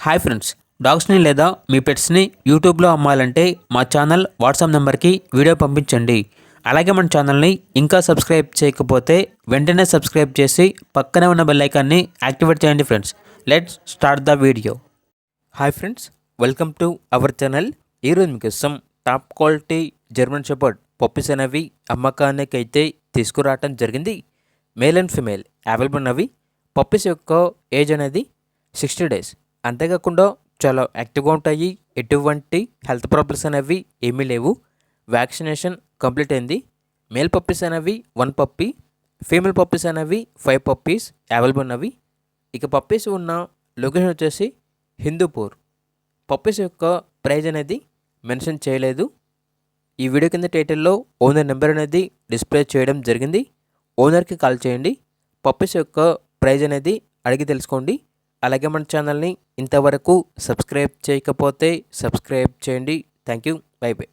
Hi friends, డాగ్స్ని లేదా మీ పెట్స్ని యూట్యూబ్లో అమ్మాలంటే మా ఛానల్ వాట్సాప్ నెంబర్కి వీడియో పంపించండి. అలాగే మన ఛానల్ని ఇంకా సబ్స్క్రైబ్ చేయకపోతే వెంటనే సబ్స్క్రైబ్ చేసి పక్కనే ఉన్న బెల్ ఐకాన్ని యాక్టివేట్ చేయండి friends. Let's start the video. Hi friends, welcome to our channel. ఈరోజు మీకోసం top quality German shepherd puppies అనేవి అమ్మకానికి అయితే తీసుకురావటం జరిగింది. మేల్ అండ్ ఫిమేల్ అవైలబుల్ ఉన్నవి. పప్పీస్ యొక్క ఏజ్ అనేది 60 days. అంతేకాకుండా చాలా యాక్టివ్గా ఉంటాయి. ఎటువంటి హెల్త్ ప్రాబ్లమ్స్ అనేవి ఏమీ లేవు. వ్యాక్సినేషన్ కంప్లీట్ అయింది. మేల్ పప్పీస్ అనేవి 1 పప్పీ, ఫీమేల్ పప్పీస్ అనేవి 5 పప్పీస్ అవైలబుల్ ఉన్నవి. ఇక పప్పీస్ ఉన్న లొకేషన్ వచ్చేసి హిందూపూర్. పప్పీస్ యొక్క ప్రైజ్ అనేది మెన్షన్ చేయలేదు. ఈ వీడియో కింద టైటిల్లో ఓనర్ నెంబర్ అనేది డిస్ప్లే చేయడం జరిగింది. ఓనర్కి కాల్ చేయండి. పప్పీస్ యొక్క ప్రైజ్ అనేది అడిగి తెలుసుకోండి. అలాగే మన ఛానల్ని ఇంతవరకు సబ్స్క్రైబ్ చేయకపోతే సబ్స్క్రైబ్ చేయండి. Thank you. By by.